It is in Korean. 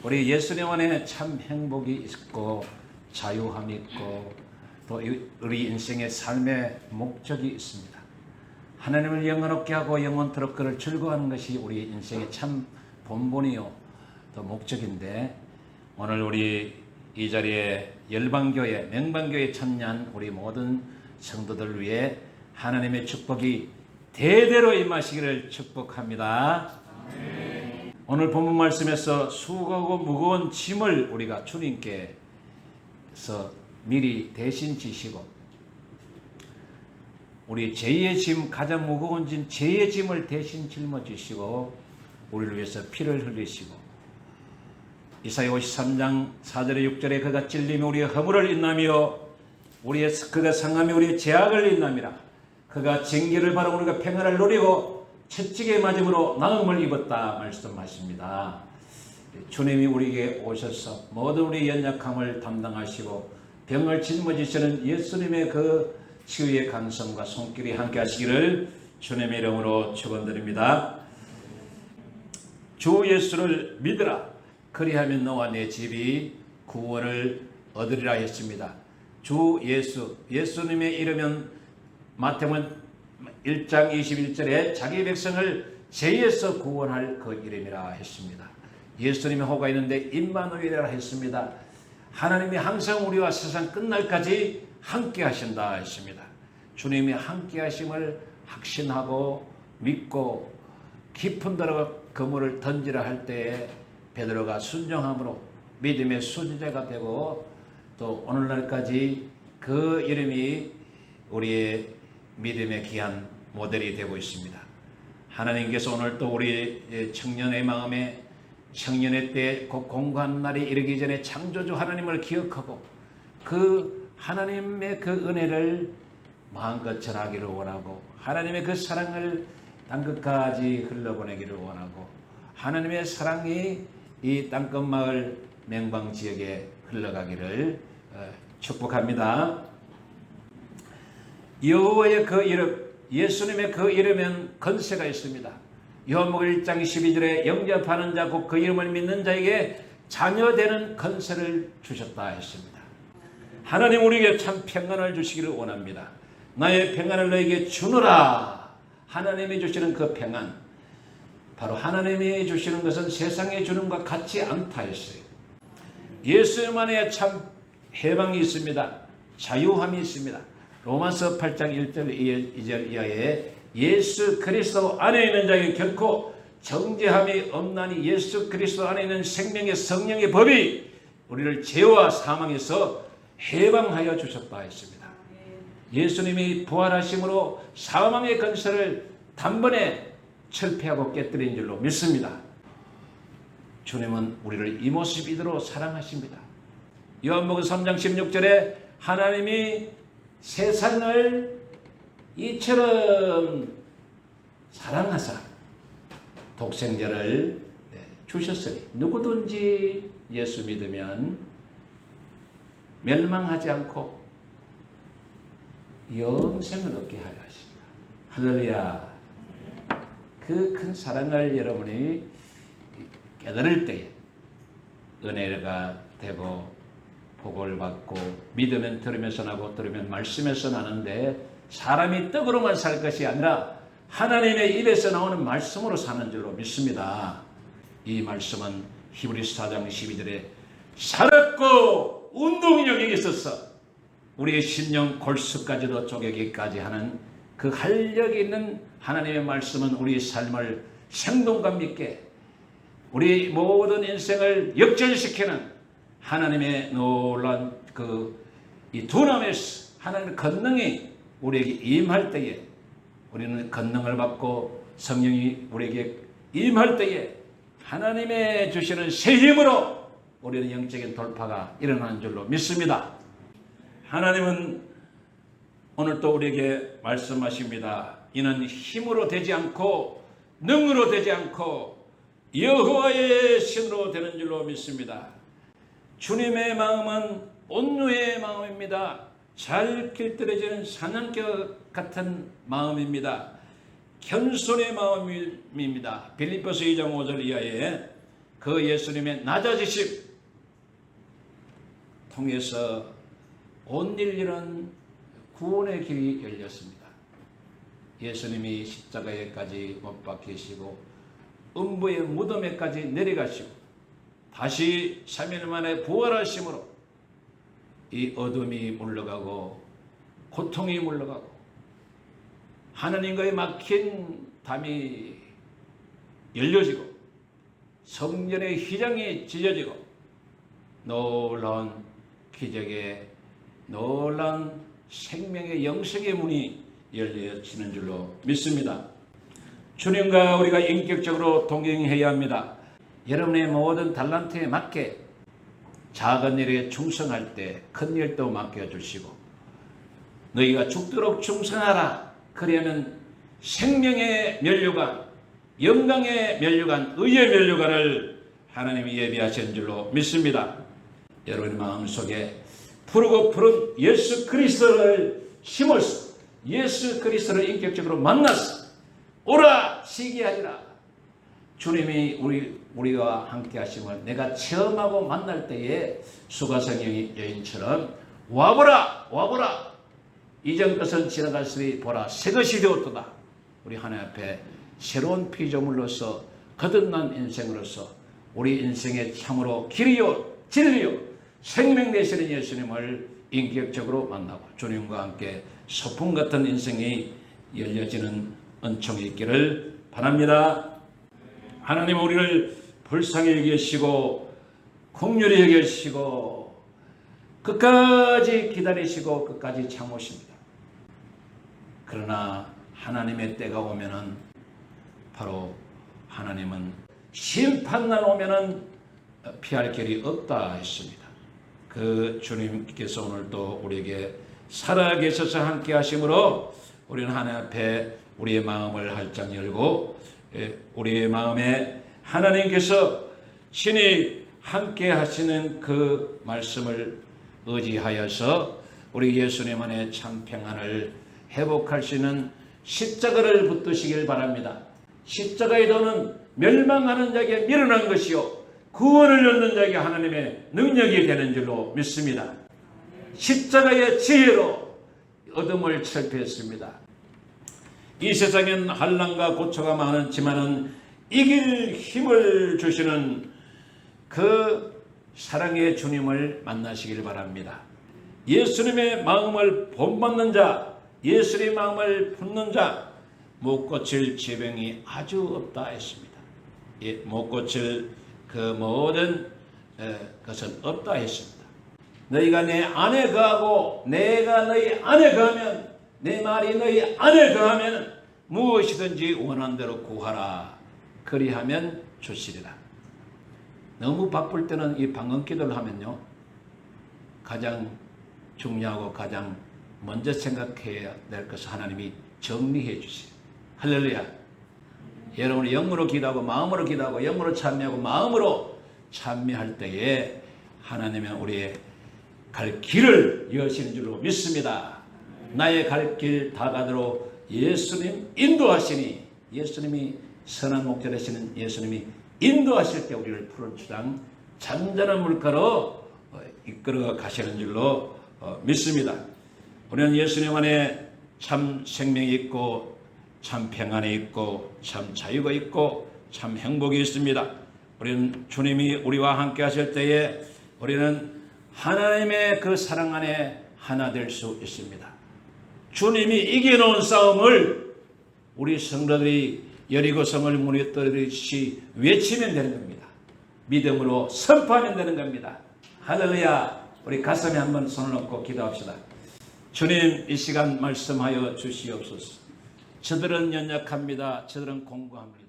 우리 예수님 안에 참 행복이 있고 자유함이 있고 또 우리 인생의 삶의 목적이 있습니다. 하나님을 영원롭게 하고 영원토록 그를 즐거워하는 것이 우리 인생의 참 본본이요 또 목적인데, 오늘 우리 이 자리에 열방교회, 맹방교회 참여한 우리 모든 성도들 위해 하나님의 축복이 대대로 임하시기를 축복합니다. 아멘. 오늘 본문 말씀에서 수고하고 무거운 짐을 우리가 주님께서 미리 대신 지시고, 우리 죄의 짐, 가장 무거운 짐, 죄의 짐을 대신 짊어지시고 우리를 위해서 피를 흘리시고, 이사야 53장 4절에 6절에 그가 찔림이 우리의 허물을 인나며 그가 상함이 우리의 죄악을 인나미라. 그가 징계를 받아 우리가 평안을 누리고 채찍에 맞음으로 나음을 입었다 말씀하십니다. 주님이 우리에게 오셔서 모든 우리 연약함을 담당하시고 병을 짊어지시는 예수님의 그 치유의 간성과 손길이 함께 하시기를 주님의 이름으로 축원드립니다. 주 예수를 믿으라. 그리하면 너와 내 집이 구원을 얻으리라 했습니다. 주 예수, 예수님의 이름은 마태복음 1장 21절에 자기 백성을 죄에서 구원할 그 이름이라 했습니다. 예수님의 호가 있는데 임마누엘이라 했습니다. 하나님이 항상 우리와 세상 끝날까지 함께 하신다 했습니다. 주님이 함께 하심을 확신하고 믿고 깊은 데로 그물을 던지라 할 때에 베드로가 순종함으로 믿음의 수지자가 되고 또 오늘날까지 그 이름이 우리의 믿음의 귀한 모델이 되고 있습니다. 하나님께서 오늘 또 우리 청년의 마음에 청년의 때 곧 공고한 날이 이르기 전에 창조주 하나님을 기억하고 그 하나님의 그 은혜를 마음껏 전하기를 원하고, 하나님의 그 사랑을 땅끝까지 흘러보내기를 원하고, 하나님의 사랑이 이 땅끝마을 맹방지역에 흘러가기를 축복합니다. 여호와의 그 이름, 예수님의 그 이름엔 권세가 있습니다. 요한복음 1장 12절에 영접하는 자 곧 그 이름을 믿는 자에게 자녀되는 권세를 주셨다 했습니다. 하나님 우리에게 참 평안을 주시기를 원합니다. 나의 평안을 너에게 주노라. 하나님이 주시는 그 평안, 바로 하나님이 주시는 것은 세상에 주는 것과 같지 않다 했어요. 예수님 안에 참 해방이 있습니다. 자유함이 있습니다. 로마서 8장 1절 2절 이하에 예수 그리스도 안에 있는 자에게 결코 정죄함이 없나니 예수 그리스도 안에 있는 생명의 성령의 법이 우리를 죄와 사망에서 해방하여 주셨다 했습니다. 예수님이 부활하심으로 사망의 권세를 단번에 철폐하고 깨뜨린 줄로 믿습니다. 주님은 우리를 이 모습 이대로 사랑하십니다. 요한복음 3장 16절에 하나님이 세상을 이처럼 사랑하사 독생자를 주셨으니 누구든지 예수 믿으면 멸망하지 않고 영생을 얻게 하려 하십니다. 할렐루야. 그 큰 사랑을 여러분이 깨달을 때에 은혜가 되고 복을 받고, 믿으면 들으면서 나고 들으면 말씀에서 나는데 사람이 떡으로만 살 것이 아니라 하나님의 입에서 나오는 말씀으로 사는 줄로 믿습니다. 이 말씀은 히브리서 4장 12절에 살았고 운동력이 있어서 우리의 심령 골수까지도 쪼개기까지 하는 그 활력이 있는 하나님의 말씀은 우리의 삶을 생동감 있게, 우리 모든 인생을 역전시키는 하나님의 놀라운 이 두나미스 하나님의 권능이 우리에게 임할 때에, 우리는 권능을 받고 성령이 우리에게 임할 때에 하나님의 주시는 새 힘으로 우리는 영적인 돌파가 일어나는 줄로 믿습니다. 하나님은 오늘 또 우리에게 말씀하십니다. 이는 힘으로 되지 않고 능으로 되지 않고 여호와의 신으로 되는 줄로 믿습니다. 주님의 마음은 온유의 마음입니다. 잘 길들여지는 사냥개 같은 마음입니다. 겸손의 마음입니다. 빌립보서 2장 5절 이하에 그 예수님의 낮아지심 통해서 온 인류는 구원의 길이 열렸습니다. 예수님이 십자가에까지 못 박히시고 음부의 무덤에까지 내려가시고 다시 3일 만에 부활하심으로 이 어둠이 물러가고 고통이 물러가고 하나님과의 막힌 담이 열려지고 성전의 휘장이 찢어지고 놀라운 기적의 놀라운 생명의 영생의 문이 열려지는 줄로 믿습니다. 주님과 우리가 인격적으로 동행해야 합니다. 여러분의 모든 달란트에 맞게 작은 일에 충성할 때 큰 일도 맡겨주시고 너희가 죽도록 충성하라. 그리하면 생명의 면류관, 영광의 면류관, 의의 면류관을 하나님이 예비하신 줄로 믿습니다. 여러분의 마음속에 푸르고 푸른 예수 그리스도를 심어서 예수 그리스도를 인격적으로 만나서 오라 시기하리라. 주님이 우리와 함께 하심을 내가 체험하고 만날 때에 수가성경 여인처럼 와보라 와보라 이전 것은 지나갔으니 보라 새 것이 되었도다. 우리 하나님 앞에 새로운 피조물로서 거듭난 인생으로서 우리 인생의 참으로 길이요 진리요 생명 되시는 예수님을 인격적으로 만나고 주님과 함께 소풍 같은 인생이 열려지는 은총이 있기를 바랍니다. 하나님 우리를 불쌍히 여기시고 긍휼히 여기시고 끝까지 기다리시고 끝까지 참으십니다. 그러나 하나님의 때가 오면은 바로 하나님은 심판날 오면은 피할 길이 없다 했습니다. 그 주님께서 오늘도 우리에게 살아계셔서 함께 하심으로 우리는 하나님 앞에 우리의 마음을 활짝 열고 우리의 마음에 하나님께서 신이 함께 하시는 그 말씀을 의지하여서 우리 예수님 안에 참 평안을 회복할 수 있는 십자가를 붙드시길 바랍니다. 십자가의 도는 멸망하는 자에게 미련한 것이요 구원을 얻는 자에게 하나님의 능력이 되는 줄로 믿습니다. 십자가의 지혜로 어둠을 철폐했습니다. 이 세상엔 환난과 고초가 많지만은 이길 힘을 주시는 그 사랑의 주님을 만나시길 바랍니다. 예수님의 마음을 본받는 자, 예수님의 마음을 품는 자, 못 고칠 질병이 아주 없다 했습니다. 못 고칠 그 모든 것은 없다 했습니다. 너희가 내 안에 거하고 내가 너희 안에 거하면 내 말이 너희 안에 거하면 무엇이든지 원하는 대로 구하라. 그리하면 주시리라. 너무 바쁠 때는 이 방언 기도를 하면요 가장 중요하고 가장 먼저 생각해야 될 것을 하나님이 정리해 주세요. 할렐루야. 여러분이 영으로 기도하고 마음으로 기도하고 영으로 찬미하고 마음으로 찬미할 때에 하나님은 우리의 갈 길을 여시는 줄로 믿습니다. 나의 갈 길 다 가도록 예수님 인도하시니 예수님이 선한 목자 되시는 예수님이 인도하실 때 우리를 푸른 추장 잔잔한 물가로 이끌어 가시는 줄로 믿습니다. 우리는 예수님 안에 참 생명이 있고 참 평안이 있고 참 자유가 있고 참 행복이 있습니다. 우리는 주님이 우리와 함께 하실 때에 우리는 하나님의 그 사랑 안에 하나 될 수 있습니다. 주님이 이겨놓은 싸움을 우리 성도들이 여리고성을 무너뜨리듯이 외치면 되는 겁니다. 믿음으로 선포하면 되는 겁니다. 할렐루야. 우리 가슴에 한번 손을 얹고 기도합시다. 주님 이 시간 말씀하여 주시옵소서. 저들은 연약합니다. 저들은 공고합니다.